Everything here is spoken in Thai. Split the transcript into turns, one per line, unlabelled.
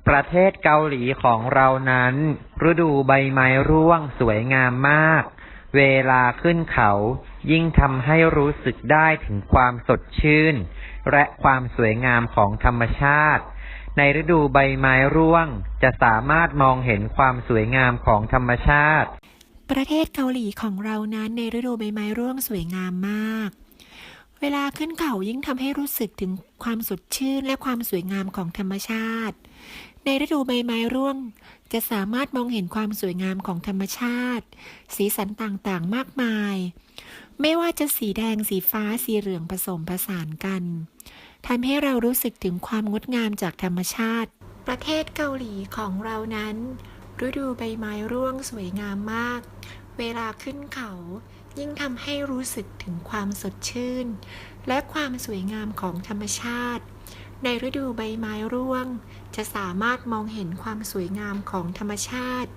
ประเทศเกาหลีของเรานั้นฤดูใบไม้ร่วงสวยงามมากเวลาขึ้นเขายิ่งทำให้รู้สึกได้ถึงความสดชื่นและความสวยงามของธรรมชาติในฤดูใบไม้ร่วงจะสามารถมองเห็นความสวยงามของธรรมชาติ
ประเทศเกาหลีของเรานั้นในฤดูใบไม้ร่วงสวยงามมากเวลาขึ้นเขายิ่งทำให้รู้สึกถึงความสดชื่นและความสวยงามของธรรมชาติในฤดูใบไม้ร่วงจะสามารถมองเห็นความสวยงามของธรรมชาติสีสันต่างๆมากมายไม่ว่าจะสีแดงสีฟ้าสีเหลืองผสมผสานกันทำให้เรารู้สึกถึงความงดงามจากธรรมชาติประเทศเกาหลีของเรานั้นฤดูใบไม้ร่วงสวยงามมากเวลาขึ้นเขายิ่งทำให้รู้สึกถึงความสดชื่นและความสวยงามของธรรมชาติในฤดูใบไม้ร่วงจะสามารถมองเห็นความสวยงามของธรรมชาติ